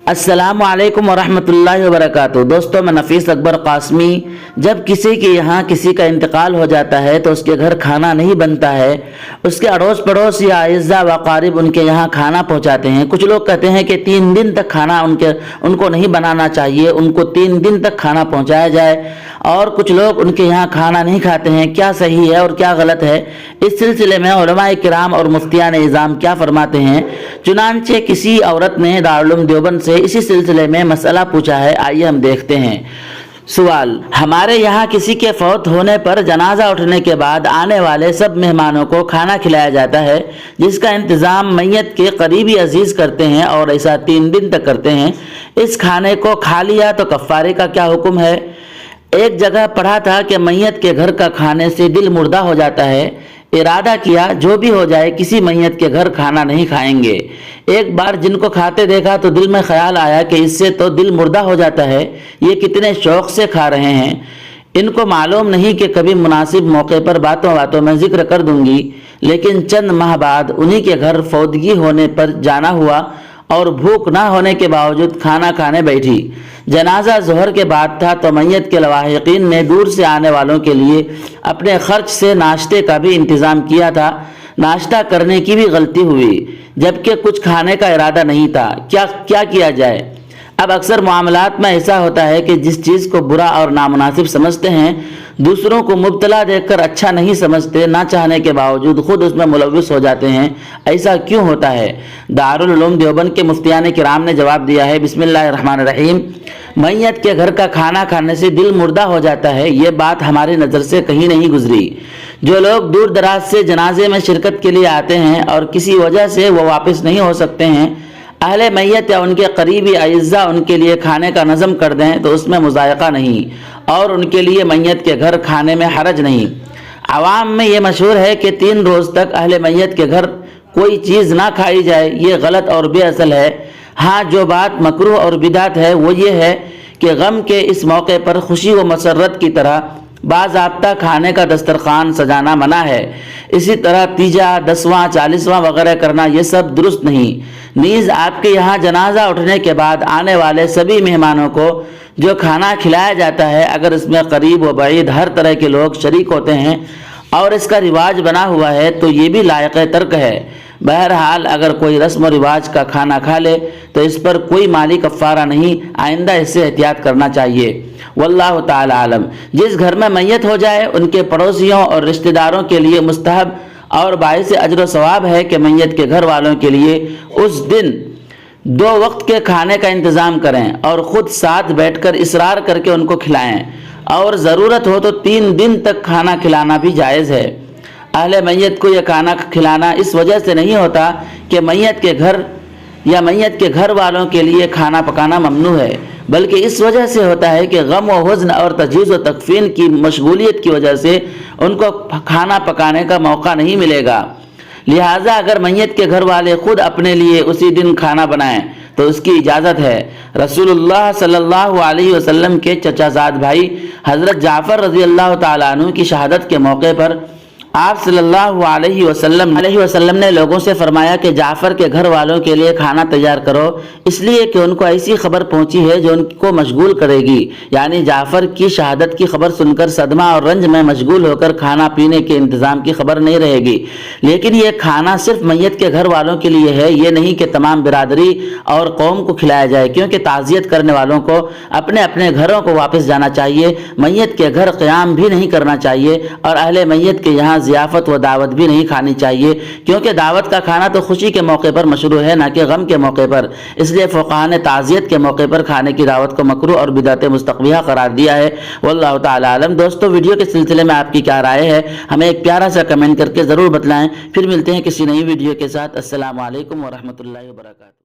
السلام علیکم ورحمۃ اللہ وبرکاتہ۔ دوستو، میں نفیس اکبر قاسمی۔ جب کسی کے یہاں کسی کا انتقال ہو جاتا ہے تو اس کے گھر کھانا نہیں بنتا ہے، اس کے اڑوس پڑوس یا اعزاء و اقارب ان کے یہاں کھانا پہنچاتے ہیں۔ کچھ لوگ کہتے ہیں کہ 3 دن تک کھانا ان کو نہیں بنانا چاہیے، ان کو 3 دن تک کھانا پہنچایا جائے، اور کچھ لوگ ان کے یہاں کھانا نہیں کھاتے ہیں۔ کیا صحیح ہے اور کیا غلط ہے؟ اس سلسلے میں علماء کرام اور مفتیان اعظام کیا فرماتے ہیں؟ چنانچہ کسی عورت نے دارالعلوم دیوبند سے اسی سلسلے میں مسئلہ پوچھا ہے، آئیے ہم دیکھتے ہیں۔ سوال: ہمارے یہاں کسی کے فوت ہونے پر جنازہ اٹھنے کے بعد آنے والے سب مہمانوں کو کھانا کھلایا جاتا ہے، جس کا انتظام میت کے قریبی عزیز کرتے ہیں اور ایسا 3 دن تک کرتے ہیں۔ اس کھانے کو کھا لیا تو کفارے کا کیا حکم ہے؟ ایک جگہ پڑھا تھا کہ میت کے گھر کا کھانے سے دل مردہ ہو جاتا ہے۔ ارادہ کیا جو بھی ہو جائے کسی میت کے گھر کھانا نہیں کھائیں گے۔ ایک بار جن کو کھاتے دیکھا تو دل میں خیال آیا کہ اس سے تو دل مردہ ہو جاتا ہے، یہ کتنے شوق سے کھا رہے ہیں۔ ان کو معلوم نہیں کہ کبھی مناسب موقع پر باتوں میں ذکر کر دوں گی، لیکن چند ماہ بعد انہی کے گھر فوتگی ہونے پر جانا ہوا اور بھوک نہ ہونے کے باوجود کھانا کھانے بیٹھی۔ جنازہ ظہر کے بعد تھا تو میت کے لواحقین نے دور سے آنے والوں کے لیے اپنے خرچ سے ناشتے کا بھی انتظام کیا تھا۔ ناشتہ کرنے کی بھی غلطی ہوئی، جبکہ کچھ کھانے کا ارادہ نہیں تھا۔ کیا کیا جائے؟ اب اکثر معاملات میں ایسا ہوتا ہے کہ جس چیز کو برا اور نامناسب سمجھتے ہیں، دوسروں کو مبتلا دیکھ کر اچھا نہیں سمجھتے، نہ چاہنے کے باوجود خود اس میں ملوث ہو جاتے ہیں۔ ایسا کیوں ہوتا ہے؟ دارالعلوم دیوبند کے مفتیان کرام نے جواب دیا ہے، بسم اللہ الرحمن الرحیم: میت کے گھر کا کھانا کھانے سے دل مردہ ہو جاتا ہے، یہ بات ہماری نظر سے کہیں نہیں گزری۔ جو لوگ دور دراز سے جنازے میں شرکت کے لیے آتے ہیں اور کسی وجہ سے وہ واپس نہیں ہو سکتے ہیں، اہل میت یا ان کے قریبی اعزاء ان کے لیے کھانے کا نظم کر دیں تو اس میں مضائقہ نہیں، اور ان کے لیے میت کے گھر کھانے میں حرج نہیں۔ عوام میں یہ مشہور ہے کہ 3 روز تک اہل میت کے گھر کوئی چیز نہ کھائی جائے، یہ غلط اور بے اصل ہے۔ ہاں، جو بات مکروہ اور بدعت ہے وہ یہ ہے کہ غم کے اس موقع پر خوشی و مسرت کی طرح باضابطہ کھانے کا دسترخوان سجانا منع ہے۔ اسی طرح تیجا، 10واں، 40واں وغیرہ کرنا یہ سب درست نہیں۔ نیز آپ کے یہاں جنازہ اٹھنے کے بعد آنے والے سبھی مہمانوں کو جو کھانا کھلایا جاتا ہے، اگر اس میں قریب و بعید ہر طرح کے لوگ شریک ہوتے ہیں اور اس کا رواج بنا ہوا ہے تو یہ بھی لائق ترک ہے۔ بہرحال اگر کوئی رسم و رواج کا کھانا کھا لے تو اس پر کوئی مالی کفارہ نہیں، آئندہ اس سے احتیاط کرنا چاہیے۔ واللہ تعالی عالم۔ جس گھر میں میت ہو جائے ان کے پڑوسیوں اور رشتہ داروں کے لیے مستحب اور باعث اجر و ثواب ہے کہ میت کے گھر والوں کے لیے اس دن 2 وقت کے کھانے کا انتظام کریں اور خود ساتھ بیٹھ کر اصرار کر کے ان کو کھلائیں، اور ضرورت ہو تو 3 دن تک کھانا کھلانا بھی جائز ہے۔ اہل میت کو یہ کھانا کھلانا اس وجہ سے نہیں ہوتا کہ میت کے گھر یا میت کے گھر والوں کے لیے کھانا پکانا ممنوع ہے، بلکہ اس وجہ سے ہوتا ہے کہ غم و حزن اور تجہیز و تکفین کی مشغولیت کی وجہ سے ان کو کھانا پکانے کا موقع نہیں ملے گا۔ لہٰذا اگر میت کے گھر والے خود اپنے لیے اسی دن کھانا بنائیں تو اس کی اجازت ہے۔ رسول اللہ صلی اللہ علیہ وسلم کے چچا زاد بھائی حضرت جعفر رضی اللہ تعالیٰ عنہ کی شہادت کے موقع پر آپ صلی اللہ علیہ وسلم نے لوگوں سے فرمایا کہ جعفر کے گھر والوں کے لیے کھانا تیار کرو، اس لیے کہ ان کو ایسی خبر پہنچی ہے جو ان کو مشغول کرے گی، یعنی جعفر کی شہادت کی خبر سن کر صدمہ اور رنج میں مشغول ہو کر کھانا پینے کے انتظام کی خبر نہیں رہے گی۔ لیکن یہ کھانا صرف میت کے گھر والوں کے لیے ہے، یہ نہیں کہ تمام برادری اور قوم کو کھلایا جائے، کیونکہ تعزیت کرنے والوں کو اپنے اپنے گھروں کو واپس جانا چاہیے۔ میت کے گھر قیام بھی نہیں کرنا چاہیے، اور اہل میت کے یہاں ضیافت و دعوت بھی نہیں کھانی چاہیے، کیونکہ دعوت کا کھانا تو خوشی کے موقع پر مشروع ہے، نہ کہ غم کے موقع پر۔ اس لیے فقہاء نے تعزیت کے موقع پر کھانے کی دعوت کو مکروہ اور بدعت مستقبیہ قرار دیا ہے۔ واللہ تعالی عالم۔ دوستو، ویڈیو کے سلسلے میں آپ کی کیا رائے ہے؟ ہمیں ایک پیارا سا کمنٹ کر کے ضرور بتلائیں۔ پھر ملتے ہیں کسی نئی ویڈیو کے ساتھ۔ السلام علیکم ورحمۃ اللہ وبرکاتہ۔